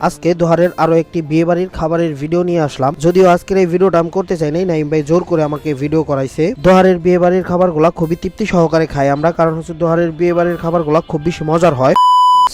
আজকে দোহারের আরো একটি বিয়ে বাড়ির খাবারের ভিডিও নিয়ে আসলাম। যদিও আজকের এই ভিডিওটা আমি করতে চাই নাই, নাইম ভাই জোর করে আমাকে ভিডিও করাইছে। দোহারের বিয়ে বাড়ির খাবারগুলা খুবই তৃপ্তি সহকারে খাই আমরা, কারণ হচ্ছে দোহারের বিয়ে বাড়ির খাবারগুলা খুব বেশি মজার হয়।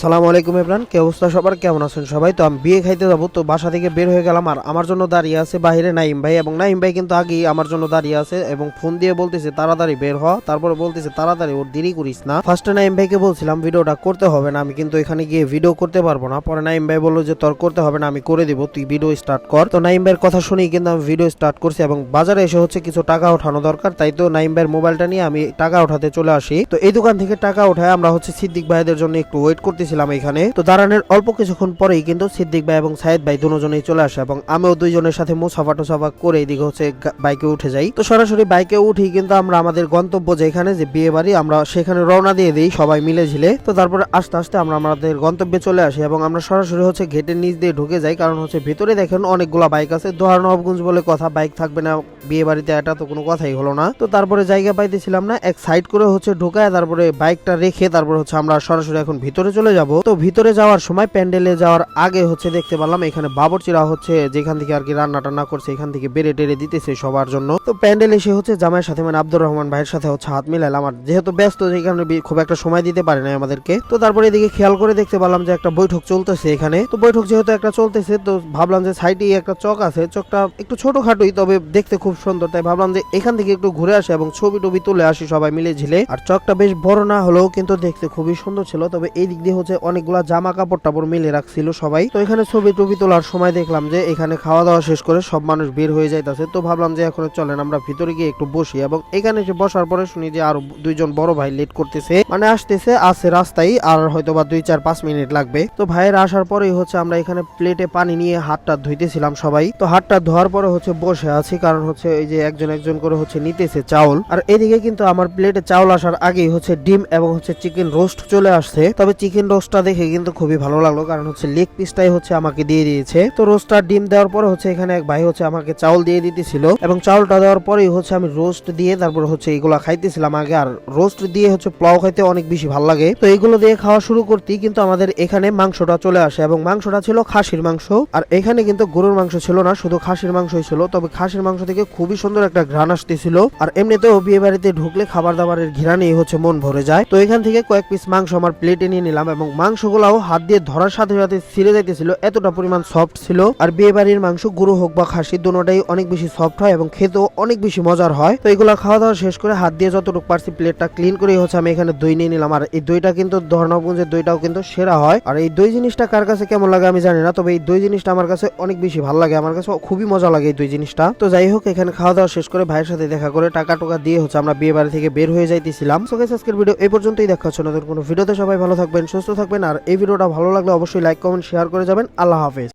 সালাম আলাইকুম এভরান, কি অবস্থা সবার, কেমন আছেন সবাই? তো আমি বিয়ে খাইতে যাবো, তো বাসা থেকে বের হয়ে গেলাম। আর আমার জন্য দাঁড়িয়ে আছে বাইরে নাইম ভাই, এবং নাইম ভাই কিন্তু আগেই আমার জন্য দাঁড়িয়ে আছে এবং ফোন দিয়ে বলতেছে তাড়াতাড়ি বের হ, তারপরে বলতেছে তাড়াতাড়ি ওর দেরি করিস না। ফার্স্টে নাইম ভাইকে বলছিলাম ভিডিওটা করতে হবে না, আমি কিন্তু এখানে গিয়ে ভিডিও করতে পারবো না। পরে নাইম ভাই বললো যে তোর করতে হবে না, আমি করে দিব, তুই ভিডিও স্টার্ট কর। তো নাইম ভাইয়ের কথা শুনেই কিন্তু আমি ভিডিও স্টার্ট করছি, এবং বাজারে এসে হচ্ছে কিছু টাকা ওঠানো দরকার, তাই তো নাইম ভাইয়ের মোবাইলটা নিয়ে আমি টাকা ওঠাতে চলে আসি। তো এই দোকান থেকে টাকা উঠায় আমরা হচ্ছে সিদ্দিক ভাইদের জন্য একটু ওয়েট করতেছিলাম এখানে। তো দাঁড়ানোর অল্প কিছুক্ষণ পরেই কিন্তু সিদ্দিক ভাই এবং সাইদ ভাই দুজনেই চলে আসে, এবং আমিও দুইজনের সাথে মুসাফা টুসাফা করে এদিকে হচ্ছে বাইকে উঠে যাই। তো সরাসরি বাইকে উঠি কিন্তু আমরা আমাদের গন্তব্য যেখানে যে বিয়ে বাড়ি, আমরা সেখানে রওনা দিয়ে দিই সবাই মিলে ঝিলে। তো তারপরে আস্তে আস্তে আমরা আমাদের গন্তব্যে চলে আসি, এবং আমরা সরাসরি হচ্ছে গেটের নিচ দিয়ে ঢুকে যাই, কারণ হচ্ছে ভিতরে দেখেন অনেকগুলা বাইক আছে। দোহার নবাবগঞ্জ বলে কথা, বাইক থাকবে না বিয়ে বাড়িতে, এটা তো কোনো কথাই হলো না। তো তারপরে জায়গা পাইতেছিলাম না, এক সাইড করে হচ্ছে ঢুকায় তারপরে বাইকটা রেখে তারপর হচ্ছে আমরা সরাসরি এখন ভিতরে চলে যাব। তো ভিতরে যাওয়ার সময় প্যান্ডেলে যাওয়ার আগে হচ্ছে দেখতে পারলাম এখানে বাবরচিরা হচ্ছে যেখান থেকে আর কি রান্না টান্না করছে এখান থেকে বেড়ে টেড়ে দিতেছে সবার জন্য। তো প্যান্ডেল এসে হচ্ছে জামাইয়ের সাথে মানে আব্দুর রহমান ভাইয়ের সাথে হচ্ছে হাত মিলাইলাম, আর যেহেতু ব্যস্ত যেখানে খুব একটা সময় দিতে পারে না আমাদেরকে। তো তারপরে এদিকে খেয়াল করে দেখতে পারলাম যে একটা বৈঠক চলতেছে এখানে। তো বৈঠক যেহেতু একটা চলতেছে, তো ভাবলাম যে সাইডে একটা চক আছে, চকটা একটু ছোটখাটোই তবে দেখতে খুব সুন্দর, তাই ভাবলাম যে এখান থেকে একটু ঘুরে আসি এবং ছবি টবি তুলে আসি সবাই মিলে ঝিলে। আর চকটা বেশ বড় না হলেও কিন্তু দেখতে খুবই সুন্দর ছিল, তবে এই দিক দিয়ে হচ্ছে অনেকগুলা জামা কাপড় টাপড় মিলে রাখছিল সবাই। তো এখানে ছবি টবি তোলার সময় দেখলাম যে এখানে খাওয়া দাওয়া শেষ করে সব মানুষ বের হয়ে যাইতেছে। তো ভাবলাম যে এখন চলেন আমরা ভিতরে গিয়ে একটু বসি, এবং এখানে এসে বসার পরে শুনি যে আরো দুইজন বড় ভাই লেট করতেছে, মানে আসতেছে আছে রাস্তায়, আর হয়তো বা 2-4-5 মিনিট লাগবে। তো ভাইয়ের আসার পরেই হচ্ছে আমরা এখানে প্লেটে পানি নিয়ে হাতটা ধুইতেছিলাম সবাই। তো হাতটা ধোয়ার পরে হচ্ছে বসে আছি, কারণ হচ্ছে এই যে একজন একজন করে হচ্ছে নিতেছে চাউল। আর এদিকে কিন্তু আমার প্লেটে চাউল আসার আগেই হচ্ছে ডিম এবং হচ্ছে চিকেন রোস্ট চলে আসছে। তবে চিকেন রোস্টটা দেখে কিন্তু খুবই ভালো লাগলো, কারণ হচ্ছে লেগ পিসটাই হচ্ছে আমাকে দিয়ে দিয়েছে। তো রোস্টটা ডিম দেওয়ার পরে হচ্ছে এখানে এক ভাই হচ্ছে আমাকে চাউল দিয়ে দিতেছিল, এবং চাউলটা দেওয়ার পরেই হচ্ছে আমি রোস্ট দিয়ে তারপর হচ্ছে এগুলা খাইতেছিলাম আগে। আর রোস্ট দিয়ে হচ্ছে পোলাও খাইতে অনেক বেশি ভালো লাগে। তো এগুলো দিয়ে খাওয়া শুরু করতেই কিন্তু আমাদের এখানে মাংসটা চলে আসে, এবং মাংসটা ছিল খাসির মাংস। আর এখানে কিন্তু গরুর মাংস ছিল না, শুধু খাসির মাংসই ছিল। তবে খাসির মাংস থেকে খুবই সুন্দর একটা ঘ্রাণ আসতেছিল, আর এমনিতেও বিয়ে বাড়িতে ঢুকলে খাবার দাবারের ঘ্রাণেই হচ্ছে মন ভরে যায়। তো এখান থেকে কয়েক পিস মাংস আমার প্লেটে নিয়ে নিলাম, এবং মাংসগুলাও হাত দিয়ে ধরার সাথে সাথে ছিঁড়ে যাইতেছিল, এতটা পরিমাণ সফট ছিল। আর বিয়ে বাড়ির মাংস গরু হোক বা খাসি দুটোটাই অনেক বেশি সফট হয় এবং খেতেও অনেক বেশি মজার হয়। তো এগুলা খাওয়া দাওয়া শেষ করে হাত দিয়ে যতটুকু পারছি প্লেটটা ক্লিন করে হচ্ছে আমি এখানে দই নিয়ে নিলাম। আর এই দইটা কিন্তু ধর্ণগঞ্জের দইটাও কিন্তু সেরা হয়। আর এই দই জিনিসটা কার কাছে কেমন লাগে আমি জানি না, তবে এই দই জিনিসটা আমার কাছে অনেক বেশি ভালো লাগে, আমার কাছে খুবই মজা লাগে এই দই জিনিসটা। তো যাই হোক, এখানে খাওয়া দাওয়া শেষ করে ভাইয়ের সাথে দেখা করে টাকা টোকা দিয়ে হচ্ছে আমরা বিয়ে বাড়ি থেকে বের হয়ে যাইতেছিলাম। সো গাইস, আজকের ভিডিও এই পর্যন্তই, দেখা হচ্ছে নতুন কোনো ভিডিওতে। সবাই ভালো থাকবেন, সুস্থ থাকবেন, আর এই ভিডিওটা ভালো লাগলে অবশ্যই লাইক কমেন্ট শেয়ার করে যাবেন। আল্লাহ হাফেজ।